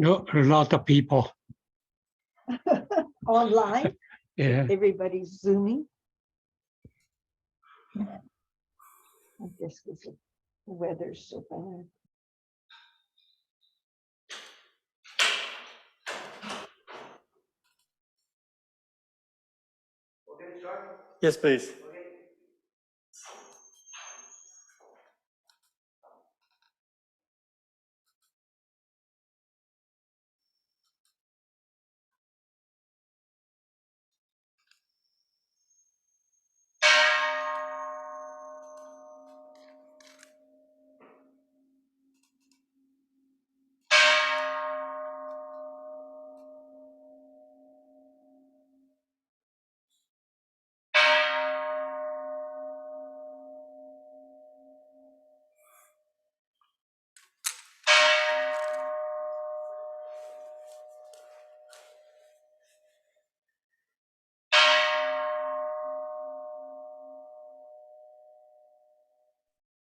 No, a lot of people. Online, Yeah. everybody's zooming. I guess because the weather's so bad. Yes, please.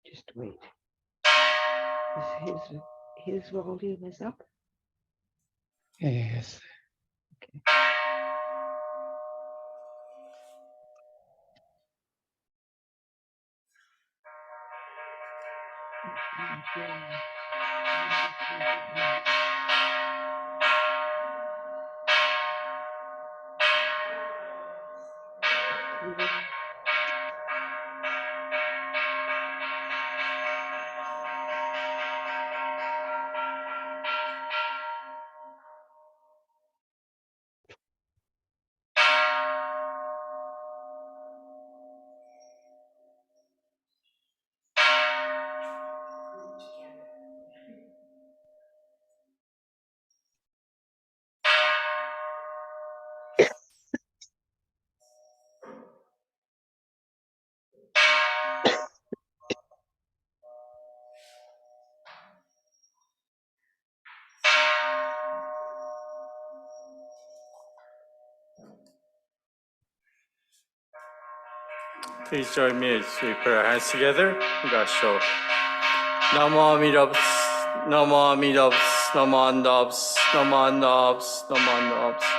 Just wait. His volume is up. Yes. Please join me as we put our hands together. Gasho. Namo Amida Butsu, Namo Amida Butsu, Namo Anda Butsu, Namo Anda Butsu, Namo Anda Butsu.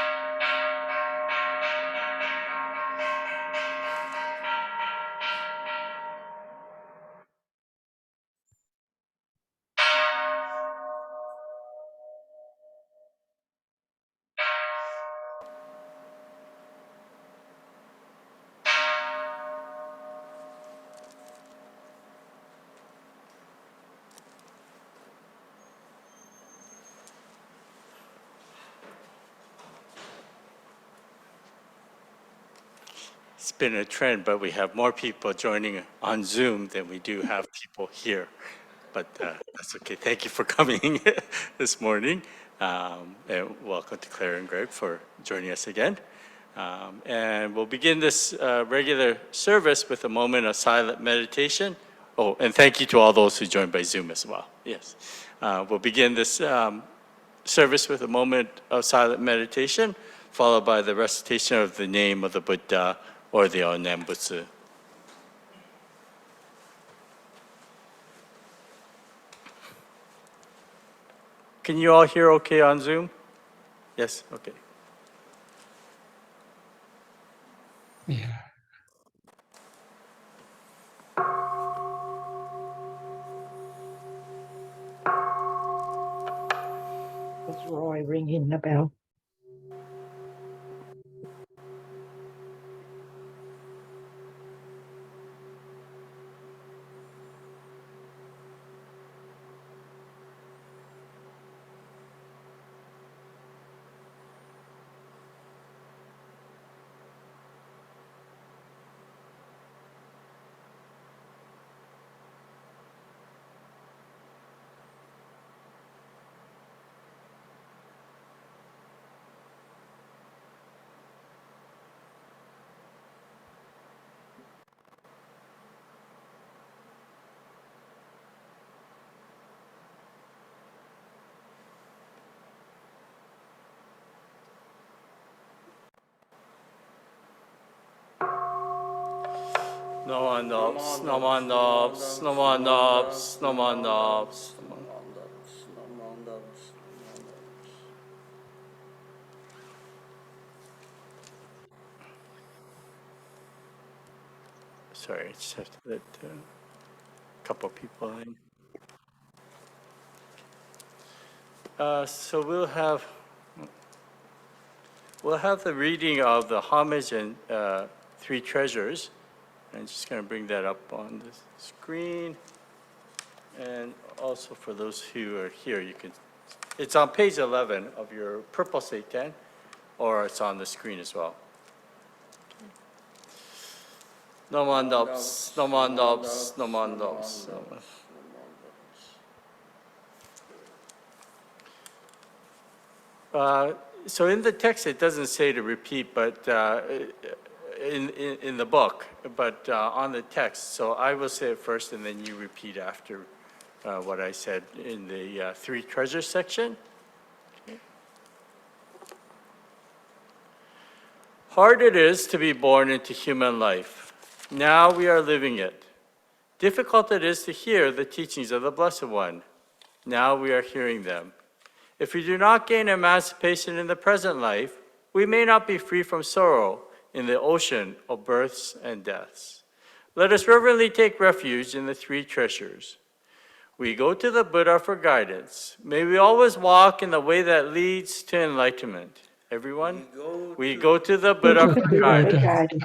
It's been a trend, but we have more people joining on Zoom than we do have people here. But that's okay. Thank you for coming this morning. And welcome to Claire and Greg for joining us again. And we'll begin this regular service with a moment of silent meditation. Oh, and thank you to all those who joined by Zoom as well. Yes. We'll begin this service with a moment of silent meditation, followed by the recitation of the name of the Buddha or the Onnen Butsu. Can you all hear okay on Zoom? Yes, okay. Yeah. Was Roy ringing the bell? No one knows, no one knows, no one knows, no one knows. Sorry, I just have to let a couple people in. So we'll have the reading of the homage and three treasures. I'm just going to bring that up on the screen. And also for those who are here, you can, it's on page 11 of your purple Seitan, or it's on the screen as well. Nomandops, nomandops, nomandops. So in the text, it doesn't say to repeat, but in the book, but on the text. So I will say it first, and then you repeat after what I said in the three treasures section. Okay. Hard it is to be born into human life. Now we are living it. Difficult it is to hear the teachings of the Blessed One. Now we are hearing them. If we do not gain emancipation in the present life, we may not be free from sorrow in the ocean of births and deaths. Let us reverently take refuge in the three treasures. We go to the Buddha for guidance. May we always walk in the way that leads to enlightenment. Everyone, we go to the Buddha for guidance.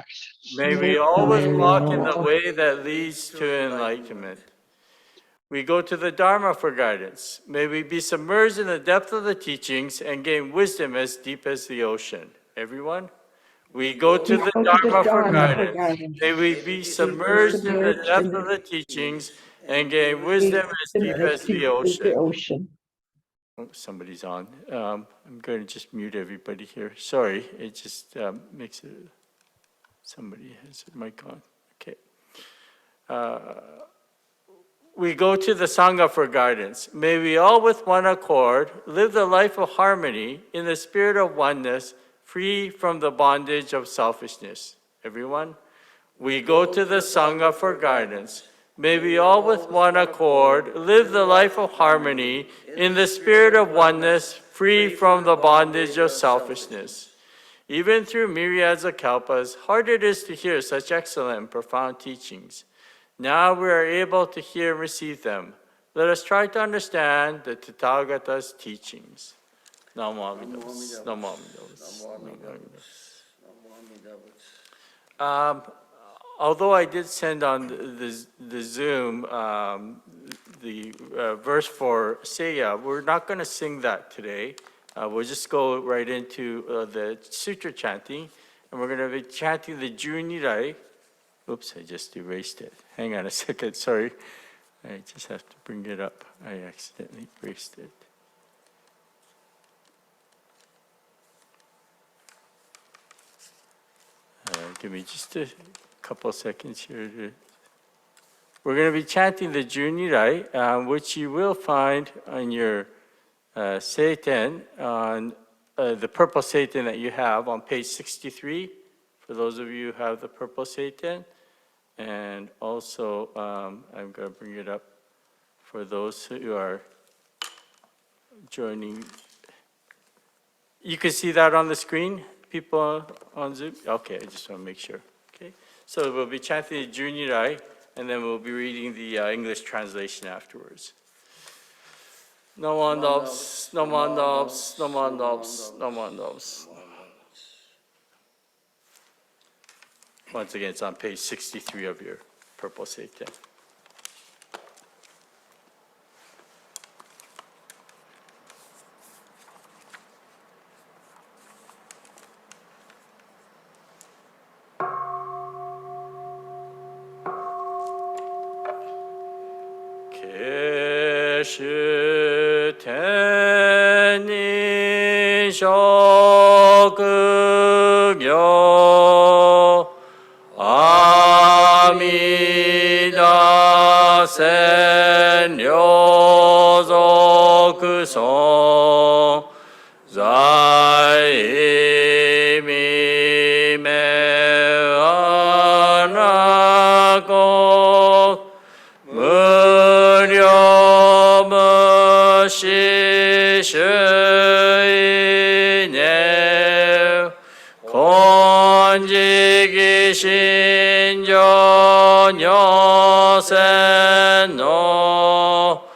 May we always walk in the way that leads to enlightenment. We go to the Dharma for guidance. May we be submerged in the depth of the teachings and gain wisdom as deep as the ocean. Everyone? We go to the Dharma for guidance. May we be submerged in the depth of the teachings and gain wisdom as deep as the ocean. Oh, somebody's on. I'm going to just mute everybody here. Sorry, it just makes it, somebody has their mic on. Okay. We go to the Sangha for guidance. May we all with one accord live the life of harmony in the spirit of oneness, free from the bondage of selfishness. Everyone? We go to the Sangha for guidance. May we all with one accord live the life of harmony in the spirit of oneness, free from the bondage of selfishness. Even through myriads of kalpas, hard it is to hear such excellent and profound teachings. Now we are able to hear and receive them. Let us try to understand the Tathagata's teachings. Namo Amida-butsu. Namo Amida-butsu. Although I did send on the Zoom the verse for Seiya, we're not going to sing that today. We'll just go right into the sutra chanting, and we're going to be chanting the Junirai. Oops, I just erased it. Hang on a second, sorry. I just have to bring it up. I accidentally erased it. Give me just a couple seconds here. We're going to be chanting the Junirai, which you will find on your Seitan, on the purple Seitan that you have on page 63, for those of you who have the purple Seitan. And also, I'm going to bring it up for those who are joining. You can see that on the screen, people on Zoom? Okay, I just want to make sure. Okay, so we'll be chanting the Junirai, and then we'll be reading the English translation afterwards. Namandops, namandops, namandops, namandops. Once again, it's on page 63 of your purple Seitan. Keshu teni shokugyo Amida sen ryozoku son zai mi me anako muryo mushi shui ne konji gishi 인조녀세노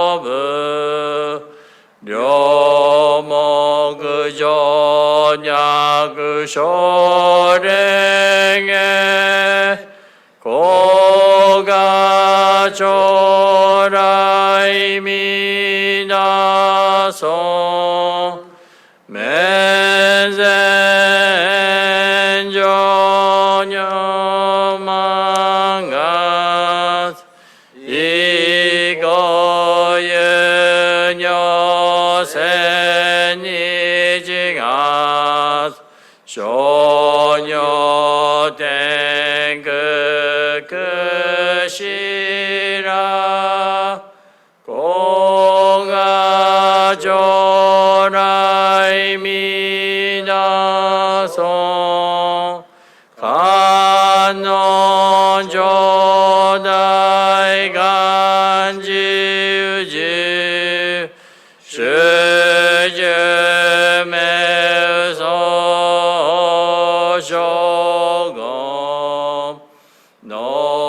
샤마다교녀소부 료모그조냐그쇼랭에 고가조라이미나소 맨센조녀망갓 이거연여센이징앗 쇼녀땡그크시라 고가조라이미나소 간원조다이 간지우지 스즈메소 쇼검 노부그게도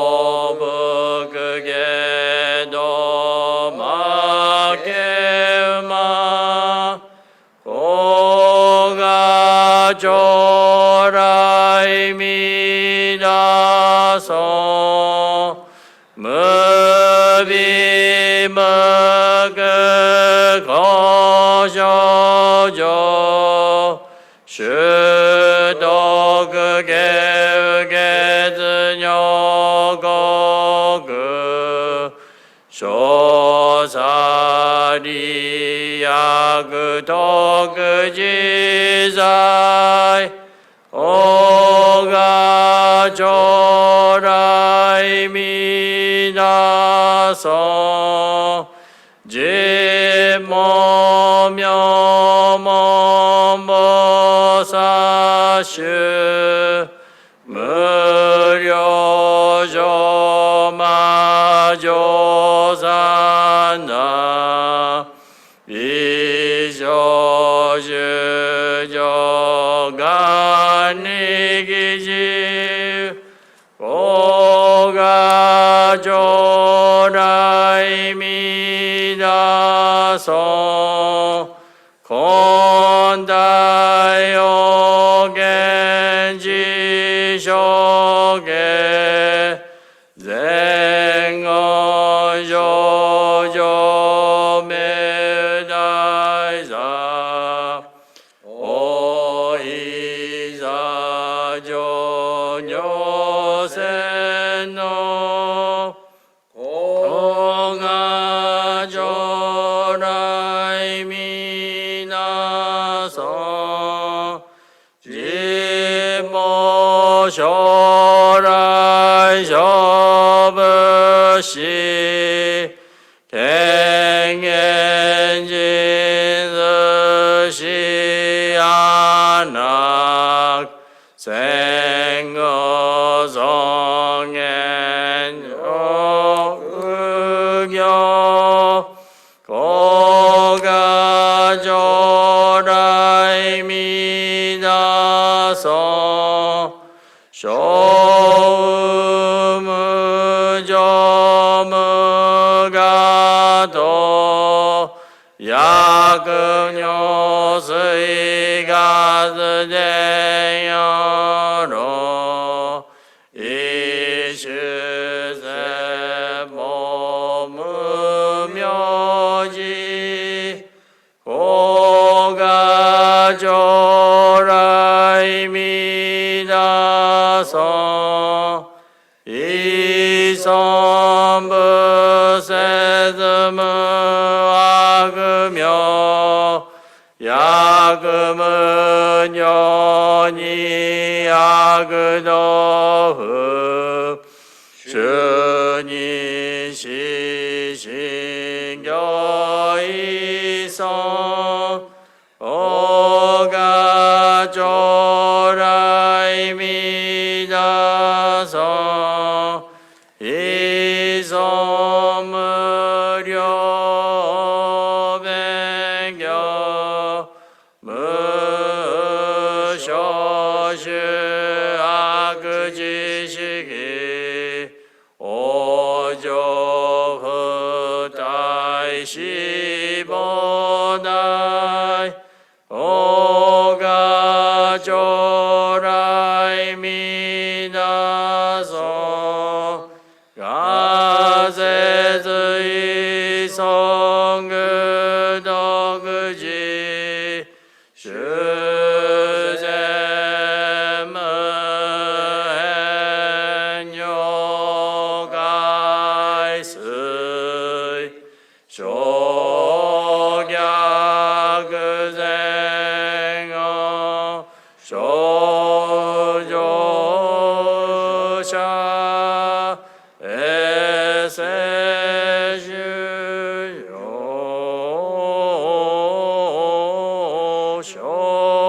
마케마 고가조라이미나소 무비먹그 고쇼조 슈도그게으게드녀고그 쇼사리야 그도그지사이 오가조라이미나소 지모묘모모사슈 무료조마조산나 이조주조간이기지 고가조라이미나소 곤다요겐지쇼게 쟁어조조메다이사 오이사조녀세노 고가조라이미나소 지모쇼라이 쇼브시 갱엔진스시아낙 생어성엔요의교 고가조라이미나소 쇼무조무가도 야금요스이가스대여로 이슈세 모무묘지 고가조라이미나소 이선부세드무아그며 야금은 연이 야그도흡 주니 시신교이성 오가조라이미나소 이소무료 백경 무소시 악지식이 오조 흑다이시보나이 오가조라이 미나소 가세즈이 성그덕지 슈제무헨요가이스이 쇼갸그생어 쇼조샤 에세슈요 쇼잉어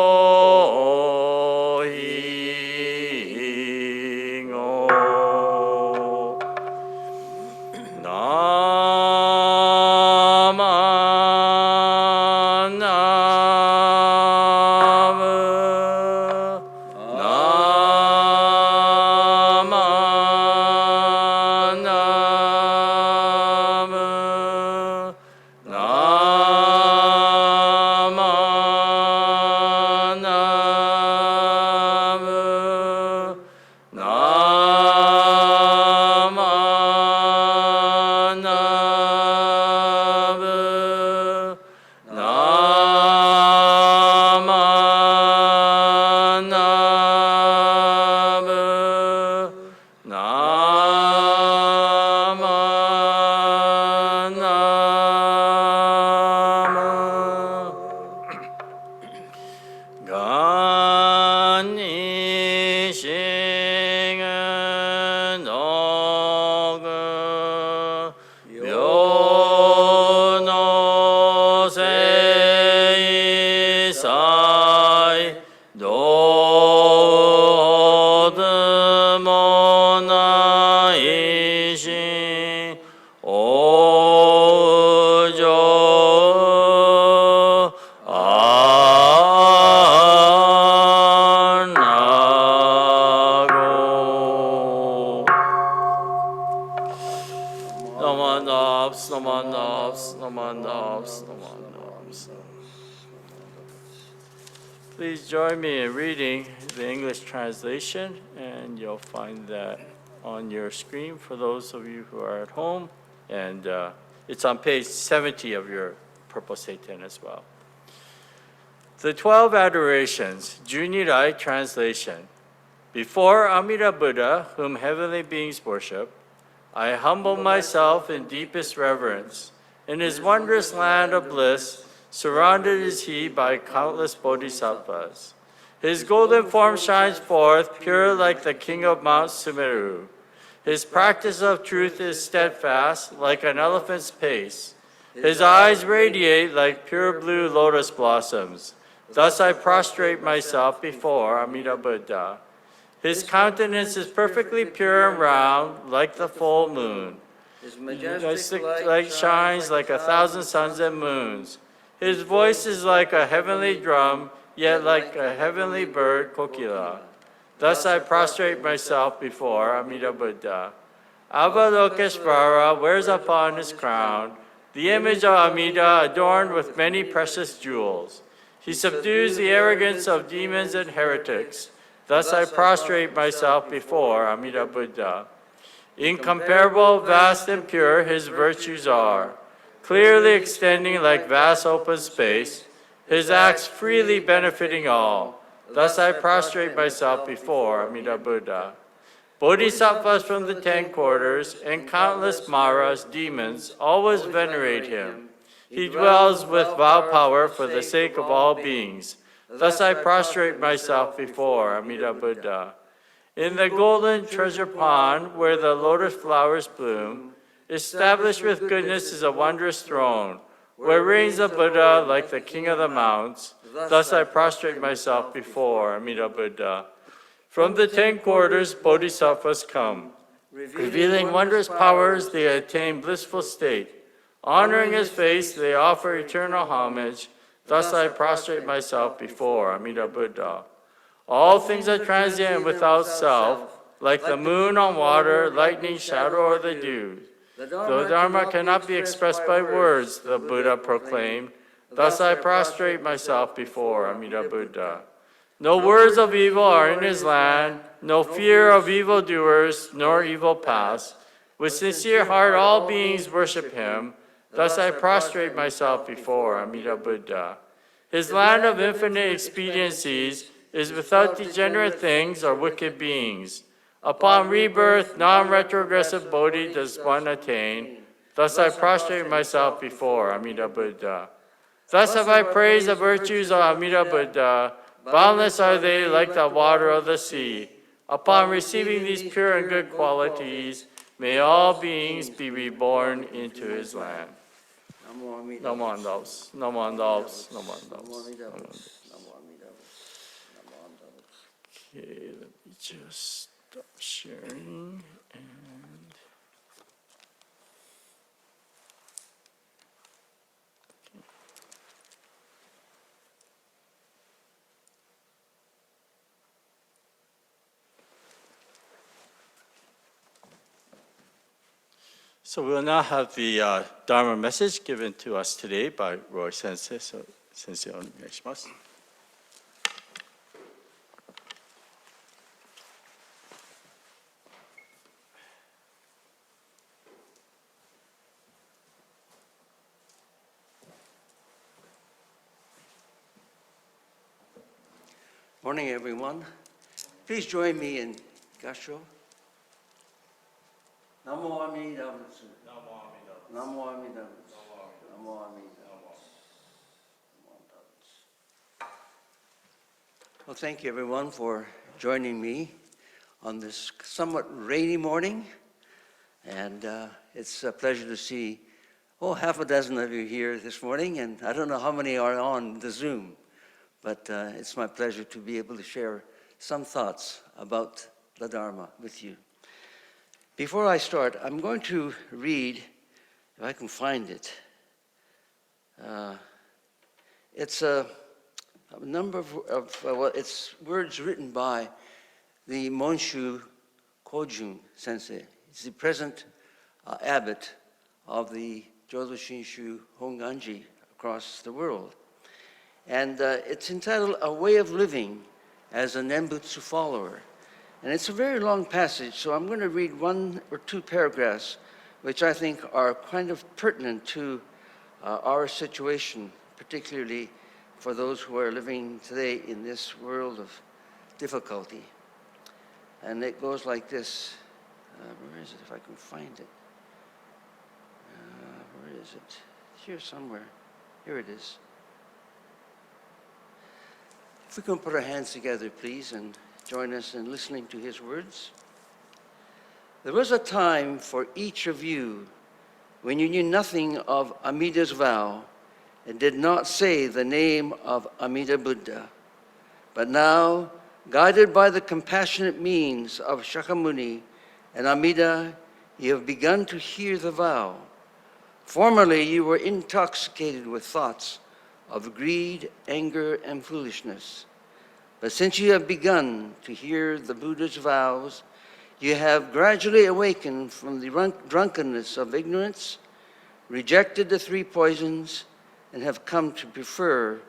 간이싱은 어그 묘노세이사이 노드모나이신 오조 안나고 너만납스 너만납스 너만납스 너만납스. Please join me in reading the English translation, and you'll find that on your screen for those of you who are at home, and it's on page 70 of your purple Seitan as well. The 12 Adorations, Junirai translation. Before Amida Buddha, whom heavenly beings worship, I humble myself in deepest reverence. In his wondrous land of bliss, surrounded is he by countless bodhisattvas. His golden form shines forth, pure like the king of Mount Sumeru. His practice of truth is steadfast, like an elephant's pace. His eyes radiate like pure blue lotus blossoms. Thus I prostrate myself before Amida Buddha. His countenance is perfectly pure and round, like the full moon. His majestic light shines like 1,000 suns and moons. His voice is like a heavenly drum, yet like a heavenly bird, Kokila. Thus I prostrate myself before Amida Buddha. Avalokiteshvara wears upon his crown the image of Amida adorned with many precious jewels. He subdues the arrogance of demons and heretics. Thus I prostrate myself before Amida Buddha. Incomparable, vast, and pure his virtues are, clearly extending like vast open space, his acts freely benefiting all. Thus I prostrate myself before Amida Buddha. Bodhisattvas from the 10 quarters and countless maras, demons, always venerate him. He dwells with vow power for the sake of all beings. Thus I prostrate myself before Amida Buddha. In the golden treasure pond where the lotus flowers bloom, established with goodness is a wondrous throne, where reigns the Buddha like the king of the mounts. Thus I prostrate myself before Amida Buddha. From the 10 quarters, bodhisattvas come. Revealing wondrous powers, they attain blissful state. Honoring his face, they offer eternal homage. Thus I prostrate myself before Amida Buddha. All things are transient and without self, like the moon on water, lightning, shadow, or the dew. The Dharma cannot be expressed by words, the Buddha proclaimed. Thus I prostrate myself before Amida Buddha. No words of evil are in his land, no fear of evildoers, nor evil paths. With sincere heart all beings worship him. Thus I prostrate myself before Amida Buddha. His land of infinite expediencies is without degenerate things or wicked beings. Upon rebirth, non-retrogressive Bodhi does one attain. Thus I prostrate myself before Amida Buddha. Thus have I praised the virtues of Amida Buddha. Boundless are they like the water of the sea. Upon receiving these pure and good qualities, may all beings be reborn into his land. Namo Amidavus, Namo Amidavus, Namo Amidavus. Okay, let me just stop sharing and. So we'll now have the Dharma message given to us today by Roy Sensei. So, Sensei, onegaishimasu. Morning, everyone. Please join me in Gasho. Namo Amida Butsu. Namo Amida Butsu. Namo Amida Butsu. Well, thank you, everyone, for joining me on this somewhat rainy morning. And it's a pleasure to see, half a dozen of you here this morning. And I don't know how many are on the Zoom. But it's my pleasure to be able to share some thoughts about the Dharma with you. Before I start, I'm going to read, if I can find it. It's a number of it's words written by the Monshu Kojun Sensei. He's the present abbot of the Jodo Shinshu Honganji across the world. And it's entitled A Way of Living as a Nembutsu Follower. And it's a very long passage, so I'm going to read one or two paragraphs which I think are kind of pertinent to our situation, particularly for those who are living today in this world of difficulty. And it goes like this. Where is it, if I can find it? Where is it? Here somewhere. Here it is. If we can put our hands together, please, and join us in listening to his words. There was a time for each of you when you knew nothing of Amida's vow and did not say the name of Amida Buddha. But now, guided by the compassionate means of Shakyamuni and Amida, you have begun to hear the vow. Formerly, you were intoxicated with thoughts of greed, anger, and foolishness. But since you have begun to hear the Buddha's vows, you have gradually awakened from the drunkenness of ignorance, rejected the three poisons, and have come to prefer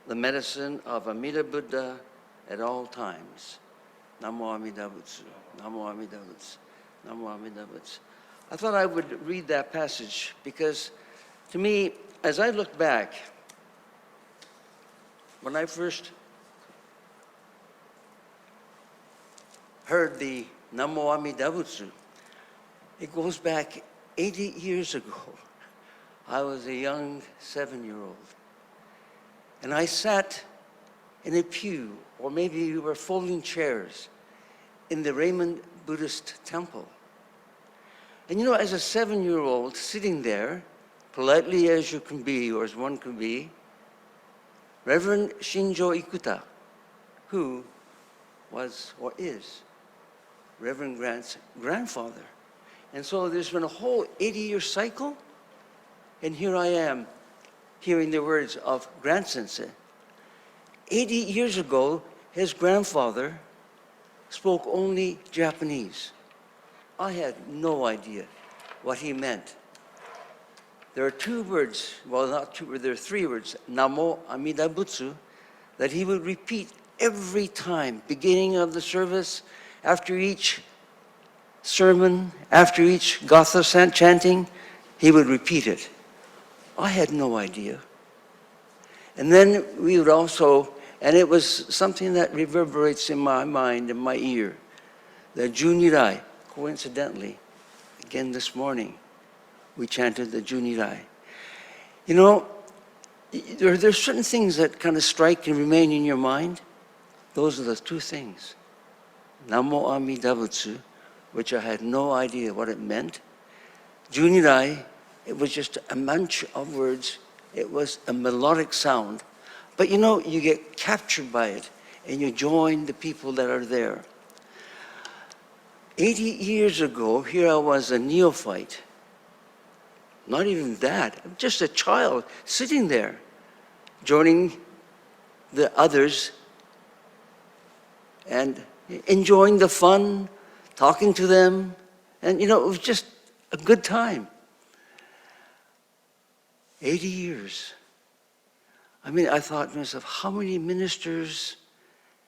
the medicine of Amida Buddha at all times. Namo Amida Butsu. Namo Amida Butsu. Namo Amida Butsu. I thought I would read that passage because, to me, as I look back, when I first heard the Namo Amida Butsu, it goes back 80 years ago. I was a young 7-year-old. And I sat in a pew, or maybe we were folding chairs, in the Raymond Buddhist temple. And as a 7-year-old sitting there, politely as you can be, or as one can be, Reverend Shinjo Ikuta, who was or is Reverend Grant's grandfather. And so there's been a whole 80-year cycle, and here I am, hearing the words of Grand Sensei. 80 years ago, his grandfather spoke only Japanese. I had no idea what he meant. There are two words, well, not two, there are three words, Namo Amida Butsu, that he would repeat every time, beginning of the service, after each sermon, after each Gatha chanting, he would repeat it. I had no idea. And then we would also, and it was something that reverberates in my mind, in my ear, the Junirai, coincidentally, again this morning, we chanted the Junirai. You know, there's certain things that kind of strike and remain in your mind. Those are the two things. Namo Amida Butsu, which I had no idea what it meant. Junirai, it was just a bunch of words. It was a melodic sound. But you know, you get captured by it and you join the people that are there. 80 years ago, here I was, a neophyte. Not even that, just a child sitting there, joining the others and enjoying the fun, talking to them. And you know, it was just a good time. 80 years. I mean, I thought to myself, how many ministers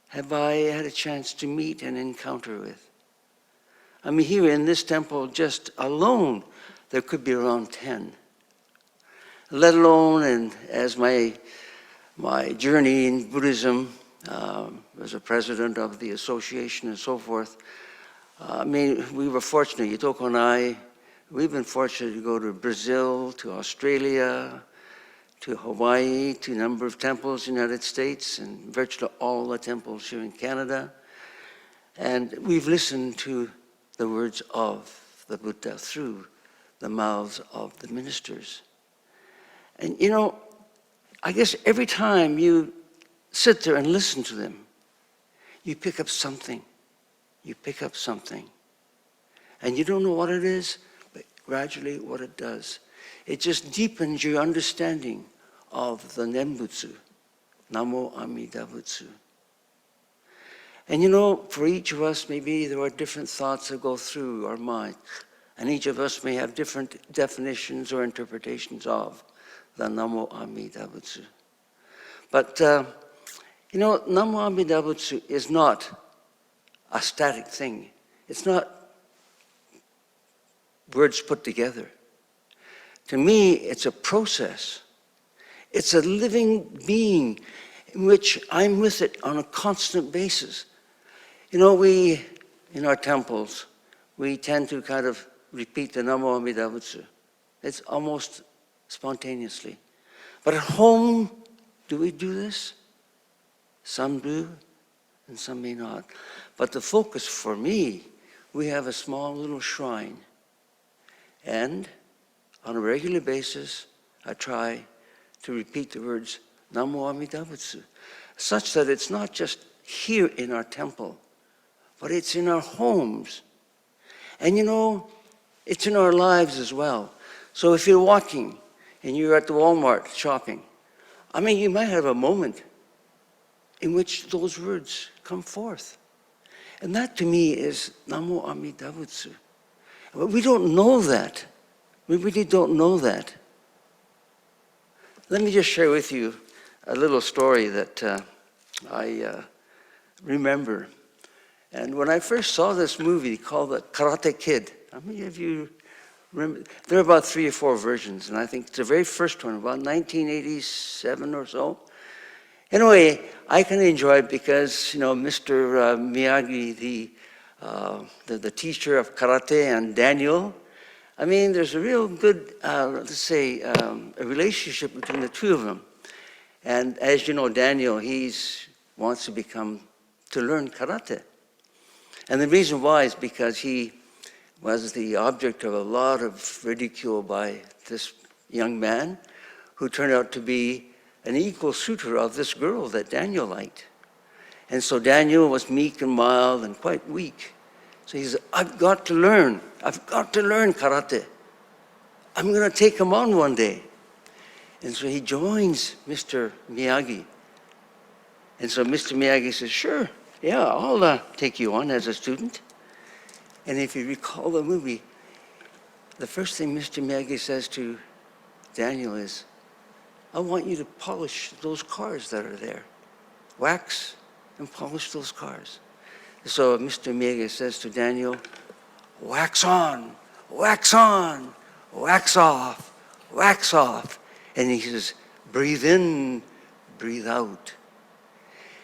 have I had a chance to meet and encounter with? I mean, here in this temple, just alone, there could be around 10. Let alone, and as my journey in Buddhism, as a president of the association and so forth, I mean, we were fortunate, Yutoko and I, we've been fortunate to go to Brazil, to Australia, to Hawaii, to a number of temples in the United States, and virtually all the temples here in Canada. And we've listened to the words of the Buddha through the mouths of the ministers. And you know, I guess every time you sit there and listen to them, you pick up something. You pick up something. And you don't know what it is, but gradually what it does. It just deepens your understanding of the Nembutsu, Namo Amida Butsu. And you know, for each of us, maybe there are different thoughts that go through our mind. And each of us may have different definitions or interpretations of the Namo Amida Butsu. But, you know, Namo Amida Butsu is not a static thing. It's not words put together. To me, it's a process. It's a living being in which I'm with it on a constant basis. You know, we, in our temples, we tend to kind of repeat the Namo Amida Butsu. It's almost spontaneously. But at home, do we do this? Some do, and some may not. But the focus for me, we have a small little shrine. And on a regular basis, I try to repeat the words Namo Amida Butsu, such that it's not just here in our temple, but it's in our homes. And you know, it's in our lives as well. So if you're walking and you're at the Walmart shopping, I mean, you might have a moment in which those words come forth. And that to me is Namo Amida Butsu. But we don't know that. We really don't know that. Let me just share with you a little story that I remember. And when I first saw this movie called The Karate Kid, how many of you remember? There are about 3 or 4 versions, and I think the very first one, about 1987 or so. Anyway, I can enjoy it because, you know, Mr. Miyagi, the teacher of karate, and Daniel, I mean, there's a real good, let's say, a relationship between the two of them. And as you know, Daniel, wants to learn karate. And the reason why is because he was the object of a lot of ridicule by this young man who turned out to be an equal suitor of this girl that Daniel liked. And so Daniel was meek and mild and quite weak. So he said, I've got to learn karate. I'm going to take him on one day. And so he joins Mr. Miyagi. And so Mr. Miyagi says, sure, yeah, I'll take you on as a student. And if you recall the movie, the first thing Mr. Miyagi says to Daniel is, I want you to polish those cars that are there. Wax and polish those cars. So Mr. Miyagi says to Daniel, wax on, wax on, wax off, wax off. And he says, breathe in, breathe out.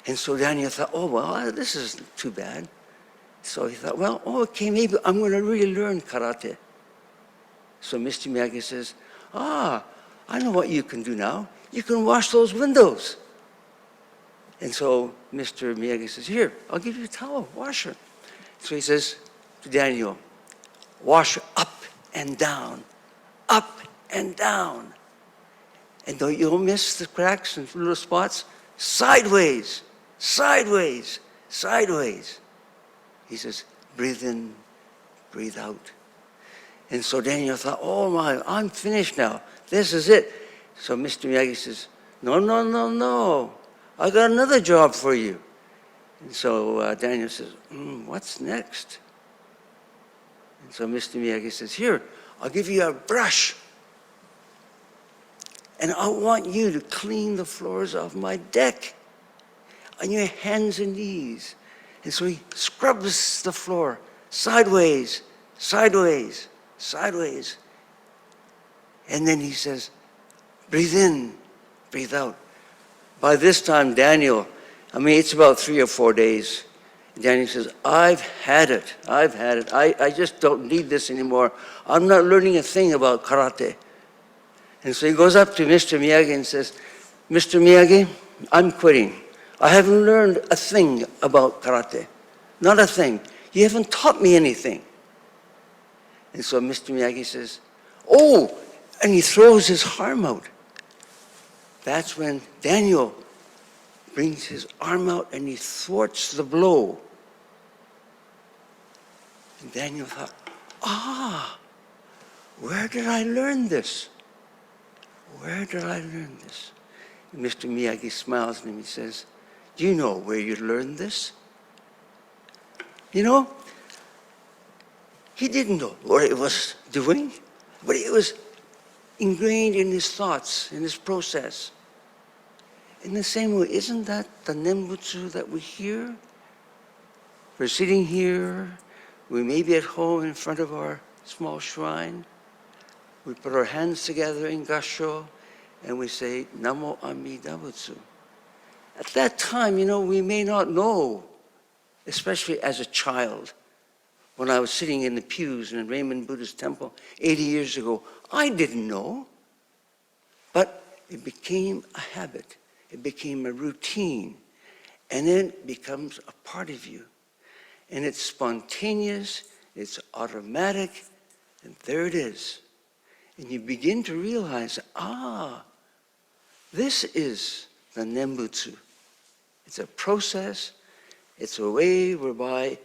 And so Daniel thought, oh, well, this isn't too bad. So he thought, well, oh, okay, maybe I'm going to really learn karate. So Mr. Miyagi says, I know what you can do now. You can wash those windows. And so Mr. Miyagi says, here, I'll give you a towel, wash her. So he says to Daniel, wash up and down, up and down. And don't you miss the cracks and little spots? Sideways, sideways, sideways. He says, breathe in, breathe out. And so Daniel thought, oh my, I'm finished now. This is it. So Mr. Miyagi says, no, no, no, no. I got another job for you. And so Daniel says, what's next? And so Mr. Miyagi says, here, I'll give you a brush. And I want you to clean the floors of my deck on your hands and knees. And so he scrubs the floor sideways, sideways, sideways. And then he says, breathe in, breathe out. By this time, Daniel, it's about 3 or 4 days. Daniel says, I've had it. I just don't need this anymore. I'm not learning a thing about karate. And so he goes up to Mr. Miyagi and says, Mr. Miyagi, I'm quitting. I haven't learned a thing about karate. Not a thing. You haven't taught me anything. And so Mr. Miyagi says, oh, and he throws his arm out. That's when Daniel brings his arm out and he thwarts the blow. And Daniel thought, where did I learn this? Where did I learn this? And Mr. Miyagi smiles at him. He says, do you know where you learned this? You know, he didn't know what it was doing, but it was ingrained in his thoughts, in his process. In the same way, isn't that the Nembutsu that we hear? We're sitting here, we may be at home in front of our small shrine. We put our hands together in Gassho and we say, Namo Amida Butsu. At that time, we may not know, especially as a child. When I was sitting in the pews in Raymond Buddhist Temple 80 years ago, I didn't know. But it became a habit. It became a routine. And then it becomes a part of you. And it's spontaneous, it's automatic, and there it is. And you begin to realize, this is the Nembutsu. It's a process, it's a way whereby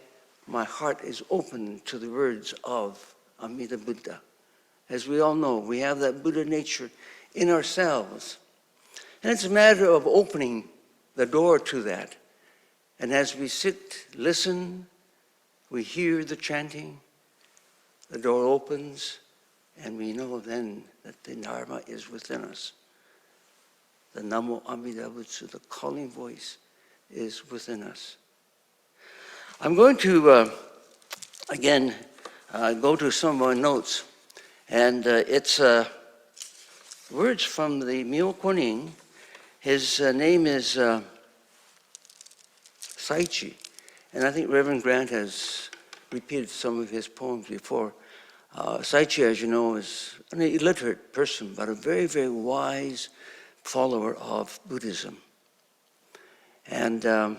my heart is open to the words of Amida Buddha. As we all know, we have that Buddha nature in ourselves. And it's a matter of opening the door to that. And as we sit, listen, we hear the chanting, the door opens, and we know then that the Dharma is within us. The Namo Amida Butsu, the calling voice, is within us. I'm going to, again, go to some of my notes. And it's words from the Myo Konin. His name is Saichi. And I think Reverend Grant has repeated some of his poems before. Saichi, as you know, is an illiterate person, but a very, very wise follower of Buddhism. And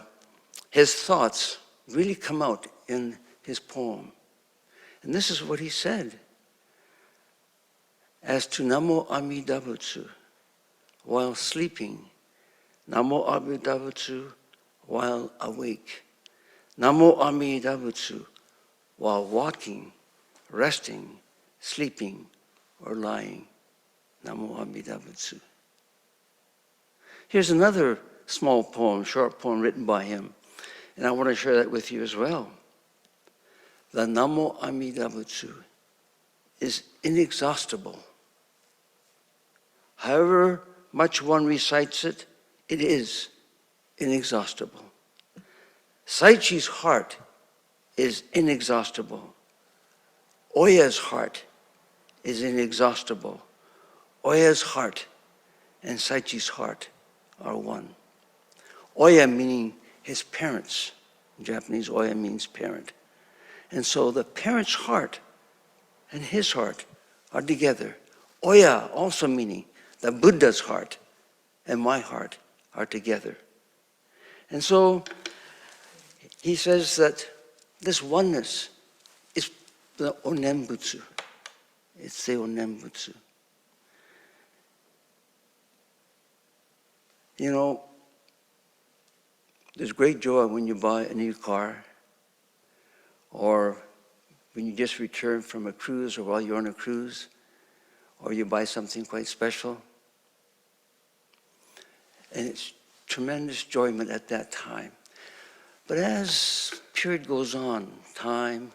his thoughts really come out in his poem. And this is what he said. As to Namo Amida Butsu, while sleeping, Namo Amida Butsu, while awake, Namo Amida Butsu, while walking, resting, sleeping, or lying, Namo Amida Butsu. Here's another small poem, short poem written by him, and I want to share that with you as well. The Namo Amida Butsu is inexhaustible. However much one recites it, it is inexhaustible. Saichi's heart is inexhaustible. Oya's heart is inexhaustible. Oya's heart and Saichi's heart are one. Oya meaning his parents. In Japanese, Oya means parent. And so the parent's heart and his heart are together. Oya also meaning the Buddha's heart and my heart are together. And so he says that this oneness is the Onembutsu. It's the Onembutsu. You know, there's great joy when you buy a new car, or when you just return from a cruise, or while you're on a cruise, or you buy something quite special. And it's tremendous enjoyment at that time. But as period goes on, time,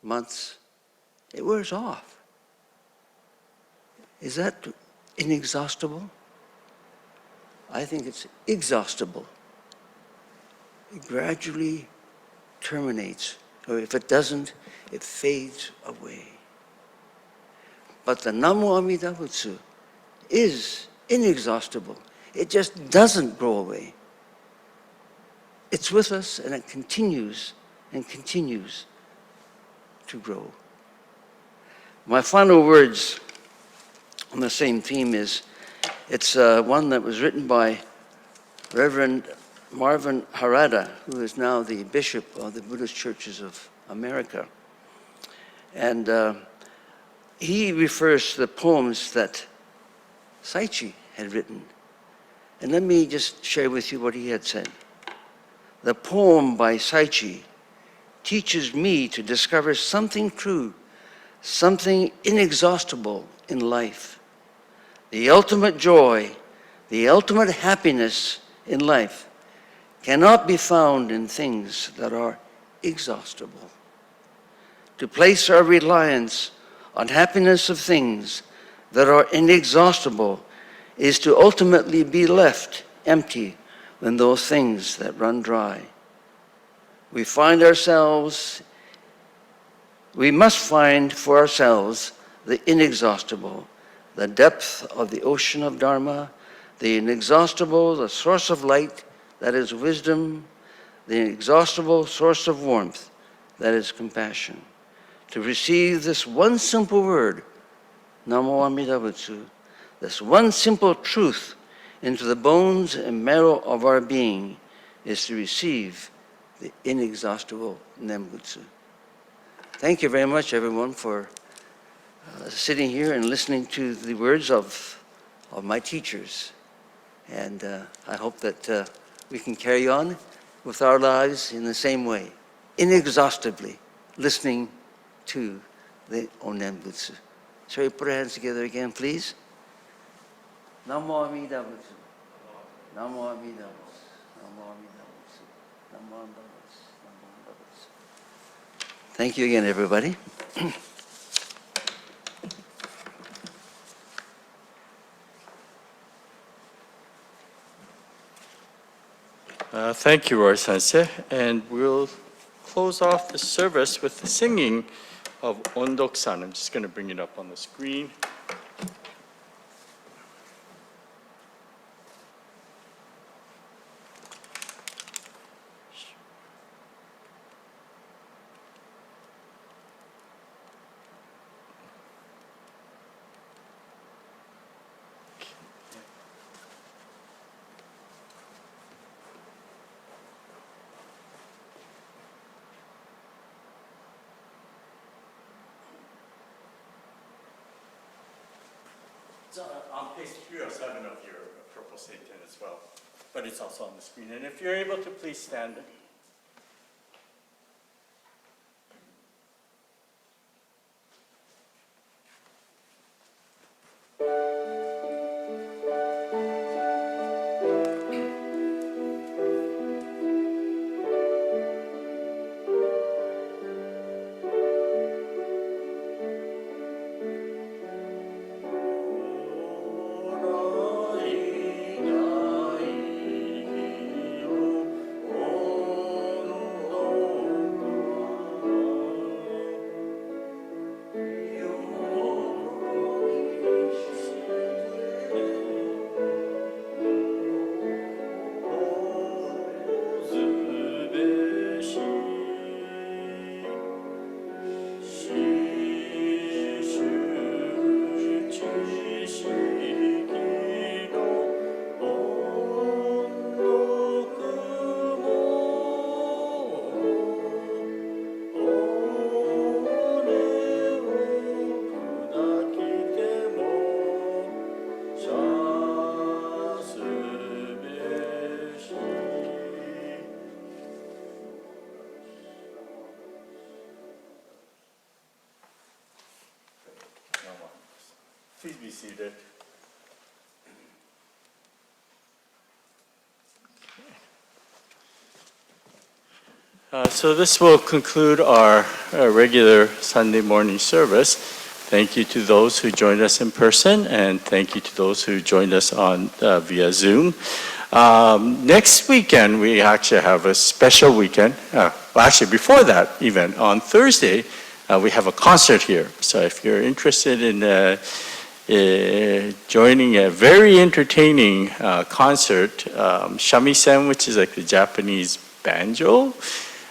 months, it wears off. Is that inexhaustible? I think it's exhaustible. It gradually terminates, or if it doesn't, it fades away. But the Namo Amida Butsu is inexhaustible. It just doesn't go away. It's with us and it continues and continues to grow. My final words on the same theme is, it's one that was written by Reverend Marvin Harada, who is now the Bishop of the Buddhist Churches of America. And he refers to the poems that Saichi had written. And let me just share with you what he had said. The poem by Saichi teaches me to discover something true, something inexhaustible in life. The ultimate joy, the ultimate happiness in life cannot be found in things that are exhaustible. To place our reliance on happiness of things that are inexhaustible is to ultimately be left empty when those things that run dry. We must find for ourselves the inexhaustible, the depth of the ocean of Dharma, the inexhaustible, the source of light, that is wisdom, the inexhaustible source of warmth, that is compassion. To receive this one simple word, Namo Amida Butsu, this one simple truth into the bones and marrow of our being, is to receive the inexhaustible Nembutsu. Thank you very much, everyone, for sitting here and listening to the words of my teachers. And I hope that we can carry on with our lives in the same way, inexhaustively listening to the Onembutsu. Shall we put our hands together again, please? Namo Amida Butsu. Namo Amida Butsu. Namo Amida Butsu. Namo Amida Butsu. Namo Amida Butsu. Thank you again, everybody. Thank you, Roy Sensei. And we'll close off the service with the singing of Ondok-san. I'm just going to bring it up on the screen. It's on page 307 of your purple Satan as well, but it's also on the screen. And if you're able to, please stand. Please be seated. So this will conclude our regular Sunday morning service. Thank you to those who joined us in person, and thank you to those who joined us on via Zoom. Next weekend, we actually have a special weekend. Well, actually, before that, even on Thursday, we have a concert here. So if you're interested in joining a very entertaining concert, shamisen, which is like the Japanese banjo,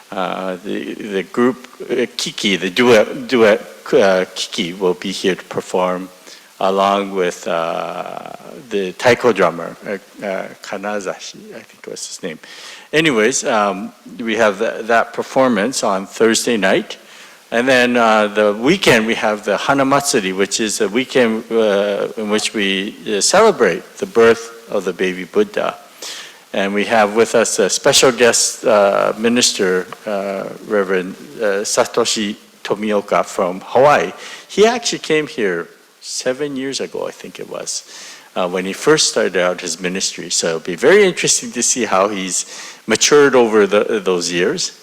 the group Kiki, the duet Kiki will be here to perform along with the taiko drummer, Kanazashi, I think was his name. Anyways, we have that performance on Thursday night. And then the weekend, we have the Hanamatsuri, which is a weekend in which we celebrate the birth of the baby Buddha. And we have with us a special guest minister, Reverend Satoshi Tomioka from Hawaii. He actually came here 7 years ago, I think it was, when he first started out his ministry. So it'll be very interesting to see how he's matured over those years.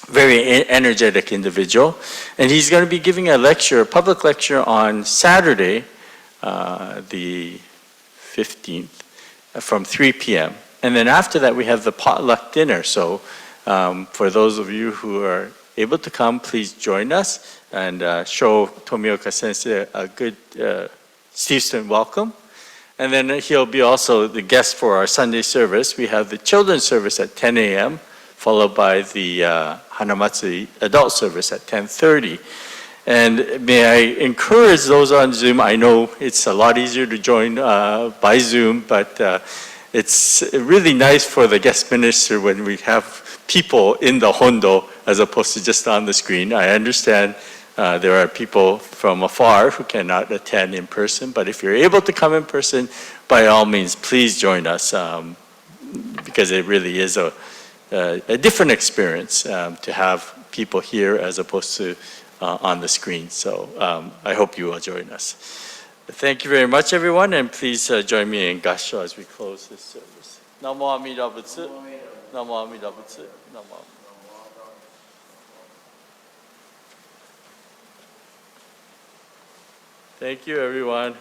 Very energetic individual. And he's going to be giving a lecture, a public lecture on Saturday, the 15th, from 3 p.m. And then after that, we have the potluck dinner. So for those of you who are able to come, please join us and show Tomioka Sensei a good Steve Student welcome. And then he'll be also the guest for our Sunday service. We have the children's service at 10 a.m., followed by the Hanamatsuri adult service at 10:30. And may I encourage those on Zoom, I know it's a lot easier to join by Zoom, but it's really nice for the guest minister when we have people in the hondo as opposed to just on the screen. I understand there are people from afar who cannot attend in person, but if you're able to come in person, by all means, please join us, because it really is a different experience to have people here as opposed to on the screen. So I hope you will join us. Thank you very much, everyone, and please join me in Gassho as we close this service. Namo Amida Butsu. Namo Amida Butsu. Namo. Thank you, everyone.